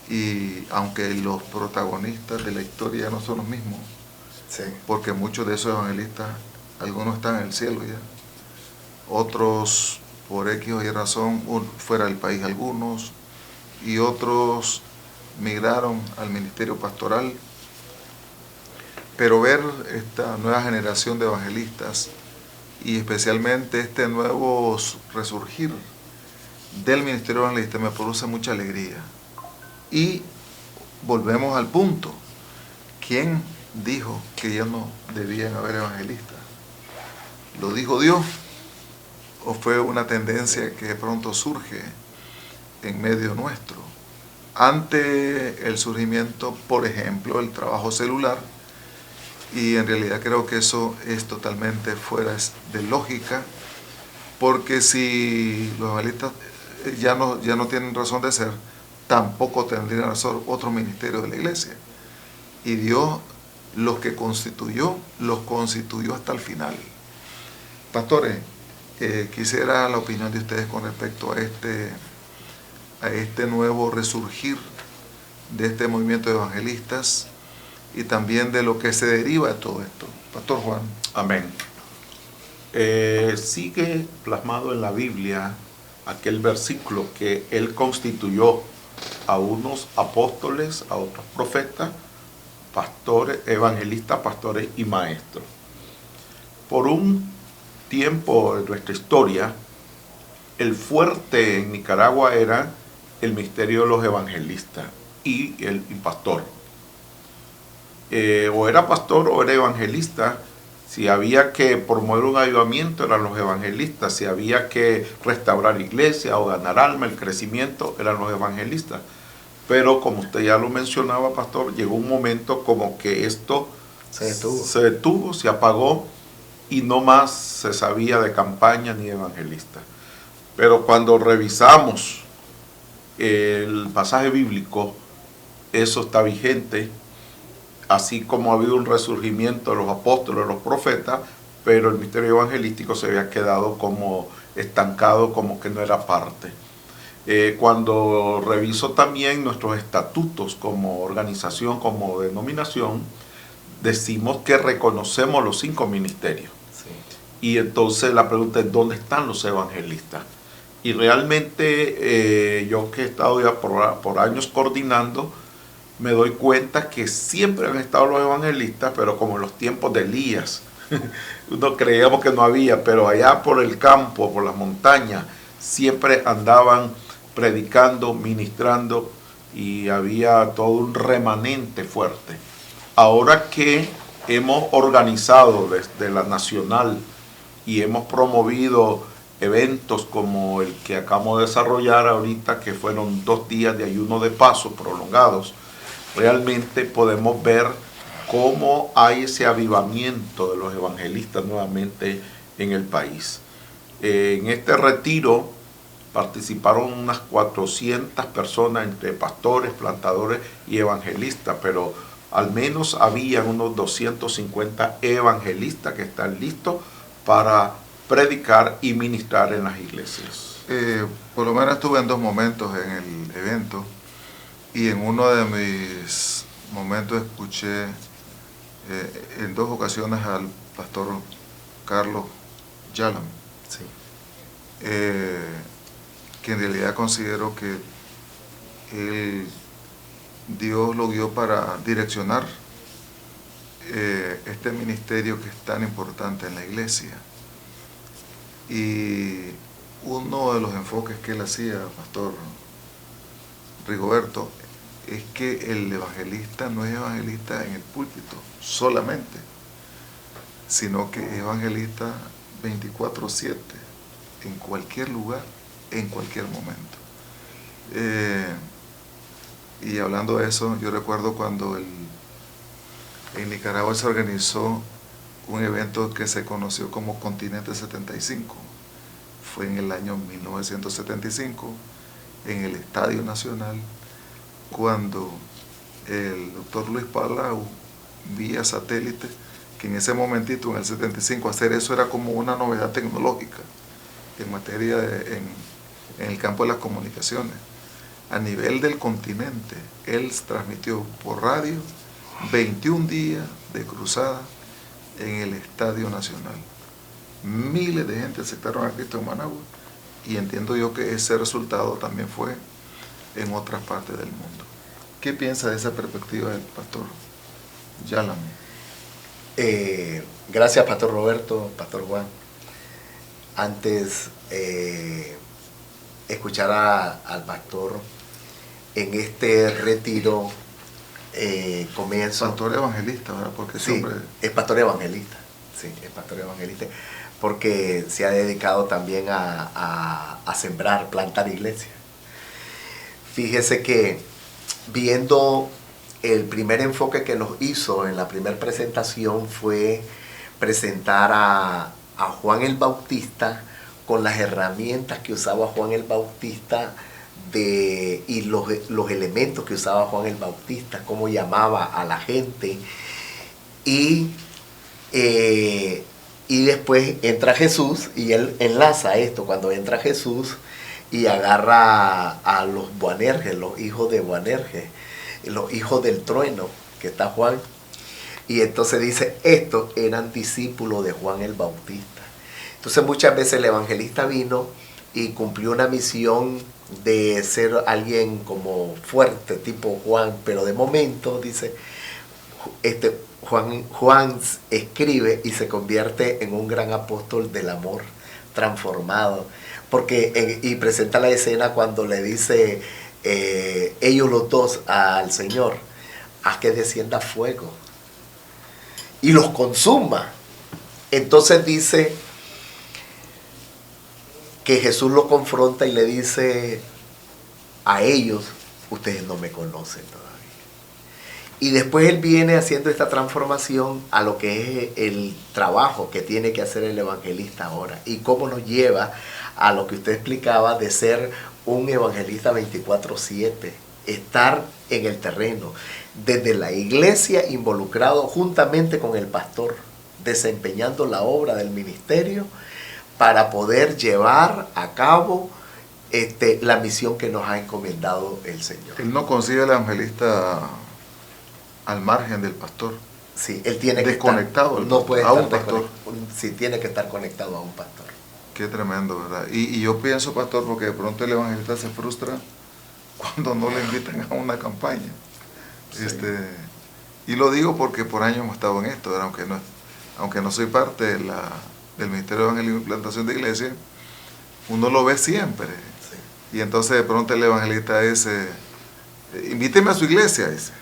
y aunque los protagonistas de la historia ya no son los mismos, sí, porque muchos de esos evangelistas, algunos están en el cielo ya, otros por X o Y razón fuera del país algunos, y otros migraron al ministerio pastoral. Pero ver esta nueva generación de evangelistas y especialmente este nuevo resurgir del ministerio evangelista me produce mucha alegría. Y volvemos al punto: ¿quién dijo que ya no debían haber evangelistas? ¿Lo dijo Dios o fue una tendencia que de pronto surge en medio nuestro? Ante el surgimiento, por ejemplo, del trabajo celular, y en realidad creo que eso es totalmente fuera de lógica, porque si los evangelistas ya no tienen razón de ser, tampoco tendrían razón otro ministerio de la iglesia. Y Dios los constituyó hasta el final. Pastores, quisiera la opinión de ustedes con respecto a este nuevo resurgir de este movimiento de evangelistas y también de lo que se deriva de todo esto. Pastor Juan. Amén. Sigue plasmado en la Biblia aquel versículo que Él constituyó a unos apóstoles, a otros profetas, pastores, evangelistas, pastores y maestros. Por un tiempo en nuestra historia, el fuerte en Nicaragua era el ministerio de los evangelistas y el pastor. O era pastor o era evangelista. Si había que promover un avivamiento, eran los evangelistas. Si había que restaurar iglesia o ganar alma, el crecimiento, eran los evangelistas. Pero como usted ya lo mencionaba, pastor, llegó un momento como que esto se detuvo, se apagó, y no más se sabía de campaña ni de evangelista. Pero cuando revisamos el pasaje bíblico, eso está vigente. Así como ha habido un resurgimiento de los apóstoles, de los profetas, pero el ministerio evangelístico se había quedado como estancado, como que no era parte. Cuando reviso también nuestros estatutos como organización, como denominación, decimos que reconocemos los 5 ministerios. Sí. Y entonces la pregunta es, ¿dónde están los evangelistas? Y realmente yo que he estado ya por años coordinando, me doy cuenta que siempre han estado los evangelistas, pero como en los tiempos de Elías. No creíamos que no había, pero allá por el campo, por las montañas, siempre andaban predicando, ministrando, y había todo un remanente fuerte. Ahora que hemos organizado desde la nacional y hemos promovido eventos como el que acabamos de desarrollar ahorita, que fueron 2 días de ayuno de paso prolongados, realmente podemos ver cómo hay ese avivamiento de los evangelistas nuevamente en el país. En este retiro participaron unas 400 personas entre pastores, plantadores y evangelistas, pero al menos había unos 250 evangelistas que están listos para predicar y ministrar en las iglesias. Por lo menos estuve en 2 momentos en el evento. Y en uno de mis momentos escuché en 2 ocasiones al pastor Carlos Yálamo, sí, que en realidad considero que Dios lo guió para direccionar este ministerio que es tan importante en la iglesia. Y uno de los enfoques que él hacía, Pastor Rigoberto, es que el evangelista no es evangelista en el púlpito solamente, sino que es evangelista 24/7, en cualquier lugar, en cualquier momento. Y hablando de eso, yo recuerdo cuando en Nicaragua se organizó un evento que se conoció como Continente 75. Fue en el año 1975, en el Estadio Nacional, cuando el doctor Luis Palau, vía satélite, que en ese momentito, en el 75, hacer eso era como una novedad tecnológica en materia en el campo de las comunicaciones. A nivel del continente, él transmitió por radio 21 días de cruzada en el Estadio Nacional. Miles de gente aceptaron a Cristo en Managua, y entiendo yo que ese resultado también fue en otras partes del mundo. ¿Qué piensa de esa perspectiva del pastor Yálamo? Gracias, Pastor Roberto, Pastor Juan. Antes escuchar al pastor en este retiro comienzo. Pastor evangelista, ¿verdad? Porque sí, hombre... es pastor evangelista. Sí, es pastor evangelista. Porque se ha dedicado también a sembrar, plantar iglesias. Fíjese que viendo el primer enfoque que nos hizo en la primera presentación fue presentar a Juan el Bautista con las herramientas que usaba Juan el Bautista y los elementos que usaba Juan el Bautista, cómo llamaba a la gente, y después entra Jesús y él enlaza esto cuando entra Jesús y agarra a los Boanerges, los hijos de Boanerges, los hijos del trueno, que está Juan, y entonces dice, estos eran discípulos de Juan el Bautista. Entonces muchas veces el evangelista vino y cumplió una misión de ser alguien como fuerte, tipo Juan, pero de momento, dice, Juan escribe y se convierte en un gran apóstol del amor transformado, y presenta la escena cuando le dice ellos los dos al Señor, haz que descienda fuego y los consuma. Entonces dice que Jesús lo confronta y le dice a ellos, ustedes no me conocen todavía. Y después él viene haciendo esta transformación a lo que es el trabajo que tiene que hacer el evangelista ahora, y cómo nos lleva a lo que usted explicaba de ser un evangelista 24/7, estar en el terreno, desde la iglesia involucrado juntamente con el pastor, desempeñando la obra del ministerio para poder llevar a cabo la misión que nos ha encomendado el Señor. Él no consigue al evangelista al margen del pastor. Sí, él tiene que desconectado no puede a estar un pastor. Sí, tiene que estar conectado a un pastor. Qué tremendo, ¿verdad? Y yo pienso, pastor, porque de pronto el evangelista se frustra cuando no le invitan a una campaña. Sí. Y lo digo porque por años hemos estado en esto, ¿verdad? Aunque no soy parte del Ministerio de Evangelismo y Plantación de Iglesia, uno lo ve siempre. Sí. Y entonces de pronto el evangelista dice, invíteme a su iglesia, dice.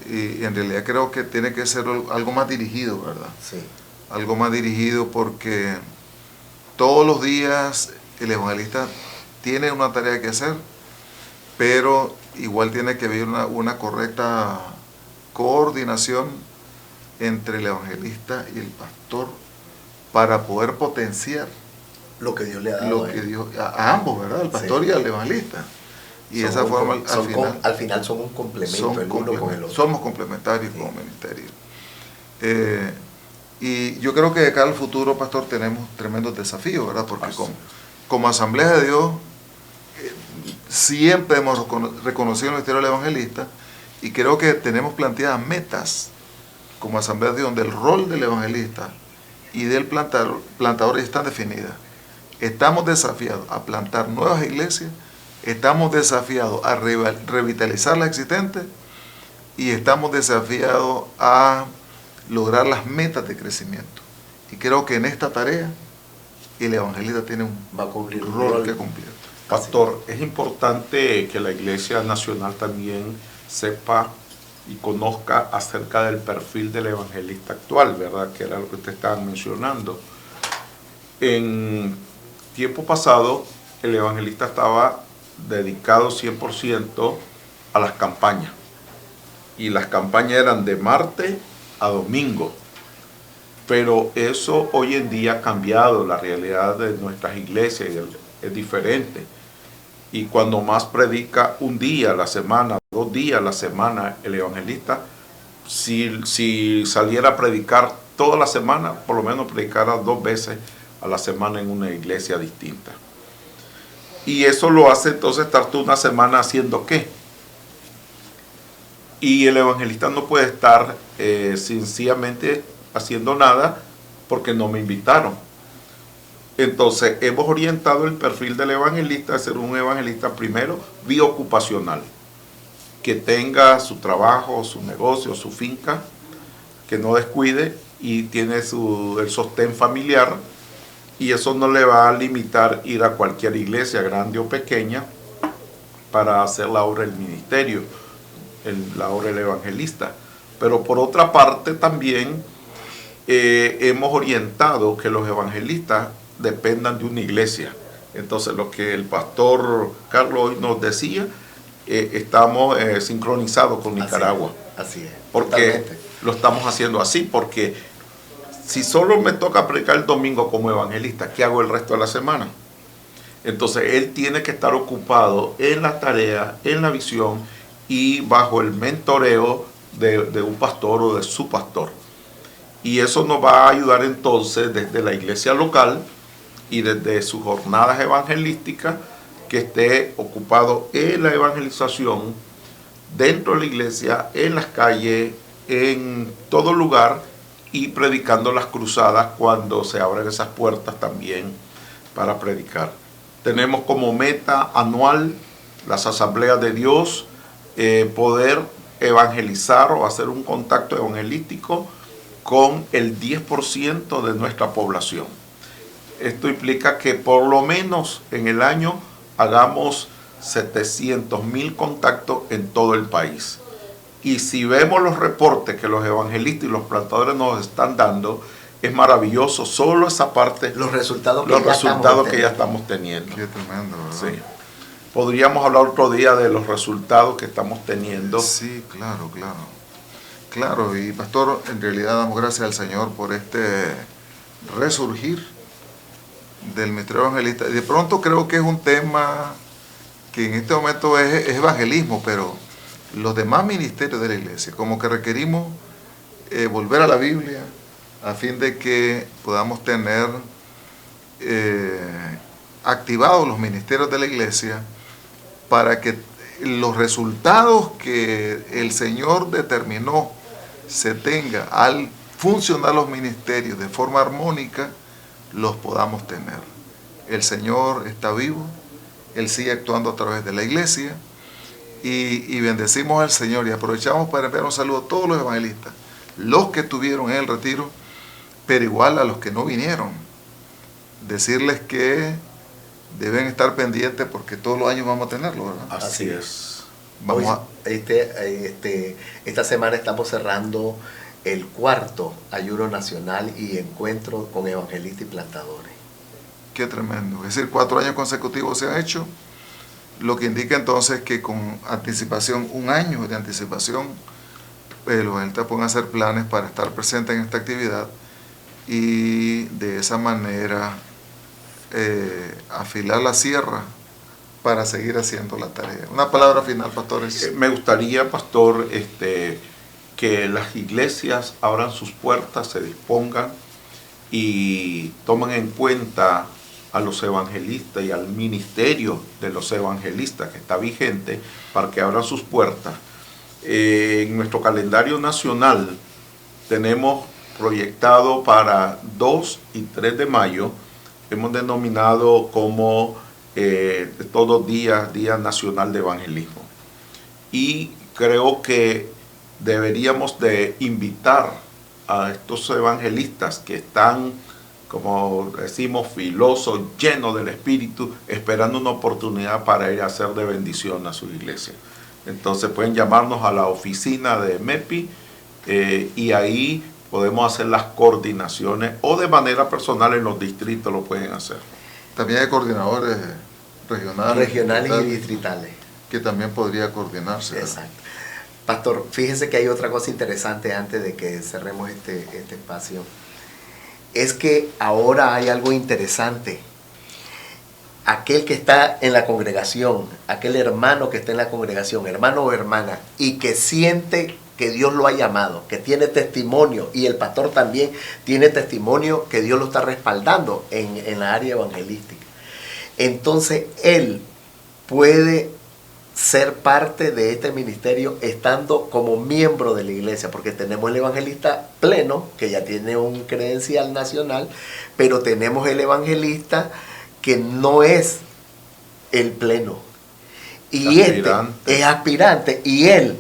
Y en realidad creo que tiene que ser algo más dirigido, ¿verdad? Sí. Algo más dirigido, porque todos los días el evangelista tiene una tarea que hacer, pero igual tiene que haber una correcta coordinación entre el evangelista y el pastor para poder potenciar lo que Dios le ha dado a ambos, ¿verdad? Al pastor, sí, y al evangelista. Y de esa forma al final son un complemento, el uno con el otro. Somos complementarios, sí, como ministerio. Y yo creo que de cara al futuro, pastor, tenemos tremendos desafíos, ¿verdad? Porque como Asamblea de Dios, siempre hemos reconocido el ministerio del evangelista, y creo que tenemos planteadas metas como Asamblea de Dios, donde el rol del evangelista y del plantador están definidas. Estamos desafiados a plantar nuevas iglesias, estamos desafiados a revitalizar las existentes, y estamos desafiados a lograr las metas de crecimiento. Y creo que en esta tarea y el evangelista tiene un va a cumplir un rol que cumplir. Pastor, es importante que la Iglesia Nacional también sepa y conozca acerca del perfil del evangelista actual, ¿verdad? Que era lo que usted estaba mencionando. En tiempo pasado, el evangelista estaba dedicado 100% a las campañas. Y las campañas eran de martes a domingo. Pero eso hoy en día ha cambiado, la realidad de nuestras iglesias es diferente. Y cuando más predica un día a la semana, 2 días a la semana el evangelista, si saliera a predicar toda la semana, por lo menos predicara 2 veces a la semana en una iglesia distinta. Y eso lo hace entonces estar tú una semana haciendo ¿qué? Y el evangelista no puede estar sencillamente haciendo nada porque no me invitaron. Entonces hemos orientado el perfil del evangelista a ser un evangelista primero biocupacional, que tenga su trabajo, su negocio, su finca, que no descuide y tiene el sostén familiar, y eso no le va a limitar ir a cualquier iglesia, grande o pequeña, para hacer la obra del ministerio, la obra del evangelista. Pero por otra parte también hemos orientado que los evangelistas dependan de una iglesia. Entonces lo que el pastor Carlos hoy nos decía, estamos sincronizados con Nicaragua. Así es. Porque Totalmente. lo estamos haciendo así, porque si solo me toca predicar el domingo como evangelista, ¿qué hago el resto de la semana? Entonces él tiene que estar ocupado en la tarea, en la visión y bajo el mentoreo de un pastor o de su pastor. Y eso nos va a ayudar entonces desde la iglesia local y desde sus jornadas evangelísticas, que esté ocupado en la evangelización dentro de la iglesia, en las calles, en todo lugar, y predicando las cruzadas cuando se abren esas puertas también para predicar. Tenemos como meta anual las asambleas de Dios, poder evangelizar o hacer un contacto evangelístico con el 10% de nuestra población. Esto implica que por lo menos en el año hagamos 700,000 contactos en todo el país. Y si vemos los reportes que los evangelistas y los plantadores nos están dando, es maravilloso. Solo esa parte, los resultados que ya estamos teniendo. Qué tremendo, ¿verdad? Sí. Podríamos hablar otro día de los resultados que estamos teniendo. Sí, claro. Claro, y pastor, en realidad damos gracias al Señor por este resurgir del ministerio evangelista. De pronto creo que es un tema que en este momento es evangelismo, pero los demás ministerios de la iglesia, como que requerimos volver a la Biblia a fin de que podamos tener activados los ministerios de la iglesia para que los resultados que el Señor determinó se tenga al funcionar los ministerios de forma armónica, los podamos tener. El Señor está vivo, Él sigue actuando a través de la iglesia, y bendecimos al Señor y aprovechamos para enviar un saludo a todos los evangelistas, los que estuvieron en el retiro, pero igual a los que no vinieron. Decirles que deben estar pendientes porque todos los años vamos a tenerlo, ¿verdad? Así es. Vamos esta semana estamos cerrando el 4º ayuno nacional y encuentro con evangelistas y plantadores. Qué tremendo. Es decir, 4 años consecutivos se han hecho, lo que indica entonces que con anticipación, 1 año de anticipación, los evangelistas pueden hacer planes para estar presentes en esta actividad y de esa manera afilar la sierra para seguir haciendo la tarea. Una palabra final, pastores. Me gustaría, pastor, que las iglesias abran sus puertas, se dispongan y tomen en cuenta a los evangelistas y al ministerio de los evangelistas que está vigente para que abran sus puertas. En nuestro calendario nacional tenemos proyectado para 2 y 3 de mayo, hemos denominado como todos días, Día Nacional de Evangelismo. Y creo que deberíamos de invitar a estos evangelistas que están como decimos, filosos, llenos del Espíritu, esperando una oportunidad para ir a hacer de bendición a su iglesia. Entonces pueden llamarnos a la oficina de MEPI y ahí podemos hacer las coordinaciones, o de manera personal en los distritos lo pueden hacer. También hay coordinadores regionales y distritales, que también podría coordinarse. Exacto. Pastor, fíjese que hay otra cosa interesante antes de que cerremos este espacio. Es que ahora hay algo interesante. Aquel que está en la congregación, aquel hermano que está en la congregación, hermano o hermana, y que siente que Dios lo ha llamado, que tiene testimonio, y el pastor también tiene testimonio que Dios lo está respaldando en la área evangelística. Entonces él puede ser parte de este ministerio estando como miembro de la iglesia, porque tenemos el evangelista pleno, que ya tiene un credencial nacional, pero tenemos el evangelista que no es el pleno. Y aspirante. Este es aspirante, y él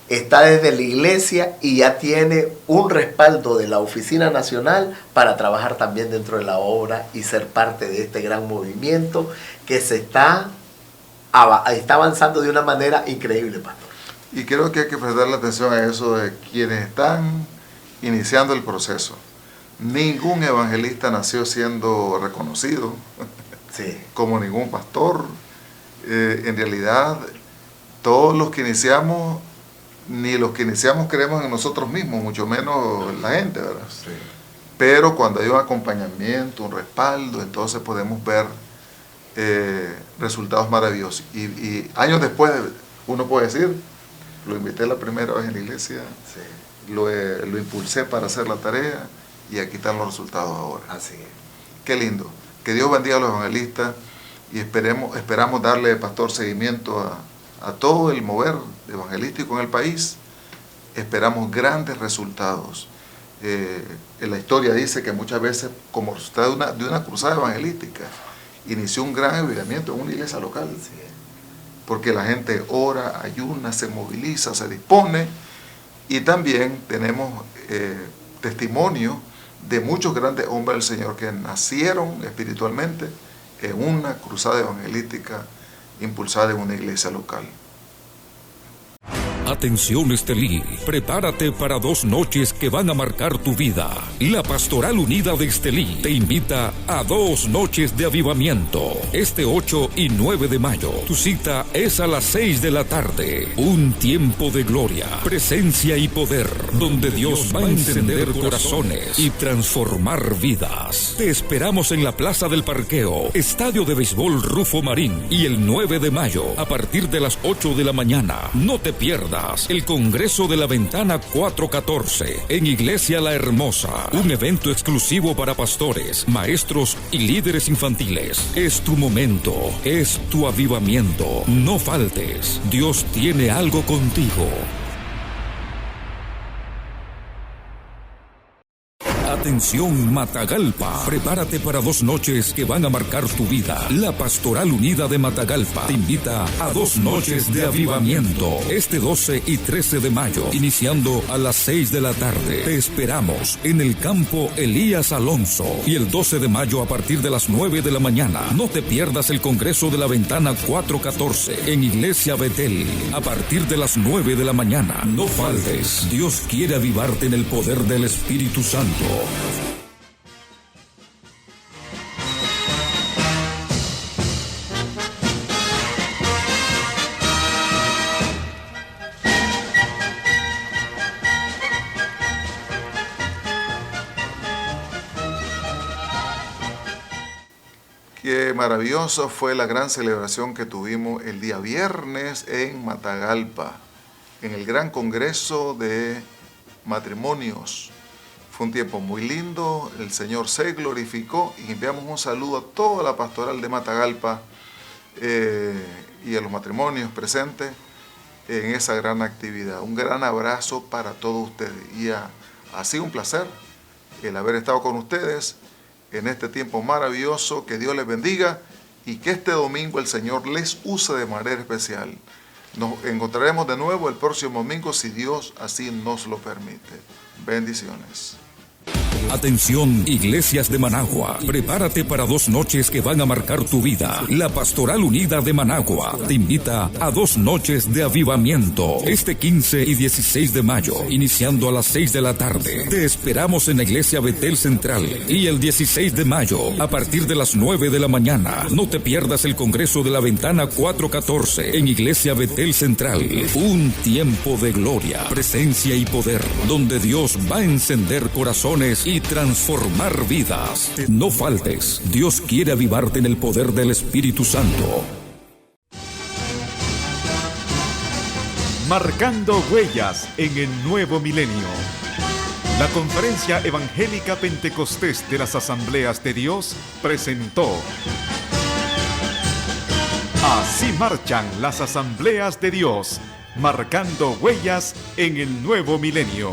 está desde la iglesia y ya tiene un respaldo de la oficina nacional para trabajar también dentro de la obra y ser parte de este gran movimiento que se está avanzando de una manera increíble, pastor. Y creo que hay que prestarle atención a eso de quienes están iniciando el proceso. Ningún evangelista nació siendo reconocido, sí, como ningún pastor. En realidad, todos los que iniciamos, ni los que iniciamos creemos en nosotros mismos, mucho menos la gente, ¿verdad? Sí. Pero cuando hay un acompañamiento, un respaldo, entonces podemos ver resultados maravillosos. Y años después, uno puede decir, lo invité la primera vez en la iglesia, sí, lo impulsé para hacer la tarea, y aquí están los resultados ahora. Así es. Qué lindo. Que Dios bendiga a los evangelistas, y esperamos darle, pastor, seguimiento a todo el mover evangelístico en el país. Esperamos grandes resultados. En la historia dice que muchas veces, como resultado de una cruzada evangelística, inició un gran avivamiento en una iglesia local, porque la gente ora, ayuna, se moviliza, se dispone, y también tenemos testimonio de muchos grandes hombres del Señor que nacieron espiritualmente en una cruzada evangelística impulsada en una iglesia local. Atención Estelí, prepárate para 2 noches que van a marcar tu vida. La Pastoral Unida de Estelí te invita a 2 noches de avivamiento. Este 8 y 9 de mayo, tu cita es a las 6 de la tarde. Un tiempo de gloria, presencia y poder, donde Dios va a encender corazones y transformar vidas. Te esperamos en la Plaza del Parqueo, Estadio de Béisbol Rufo Marín, y el 9 de mayo, a partir de las 8 de la mañana. No te pierdas el Congreso de la Ventana 414 en Iglesia La Hermosa, un evento exclusivo para pastores, maestros y líderes infantiles. Es tu momento, es tu avivamiento. No faltes, Dios tiene algo contigo. Atención Matagalpa, prepárate para 2 noches que van a marcar tu vida. La Pastoral Unida de Matagalpa te invita a 2 noches de avivamiento. Este 12 y 13 de mayo, iniciando a las 6 de la tarde. Te esperamos en el campo Elías Alonso. Y el 12 de mayo a partir de las 9 de la mañana. No te pierdas el Congreso de la Ventana 414 en Iglesia Betel. A partir de las 9 de la mañana. No faltes. Dios quiere avivarte en el poder del Espíritu Santo. Qué maravilloso fue la gran celebración que tuvimos el día viernes en Matagalpa, en el gran congreso de matrimonios. Fue un tiempo muy lindo, el Señor se glorificó, y enviamos un saludo a toda la pastoral de Matagalpa y a los matrimonios presentes en esa gran actividad. Un gran abrazo para todos ustedes, y ha sido un placer el haber estado con ustedes en este tiempo maravilloso. Que Dios les bendiga, y que este domingo el Señor les use de manera especial. Nos encontraremos de nuevo el próximo domingo, si Dios así nos lo permite. Bendiciones. Atención, iglesias de Managua. Prepárate para 2 noches que van a marcar tu vida. La Pastoral Unida de Managua te invita a 2 noches de avivamiento. Este 15 y 16 de mayo, iniciando a las 6 de la tarde. Te esperamos en la Iglesia Betel Central. Y el 16 de mayo, a partir de las 9 de la mañana. No te pierdas el Congreso de la Ventana 414 en Iglesia Betel Central. Un tiempo de gloria, presencia y poder, donde Dios va a encender corazones y transformar vidas. No faltes, Dios quiere avivarte en el poder del Espíritu Santo. Marcando huellas en el nuevo milenio. La Conferencia Evangélica Pentecostés de las Asambleas de Dios presentó Así marchan las Asambleas de Dios, marcando huellas en el nuevo milenio.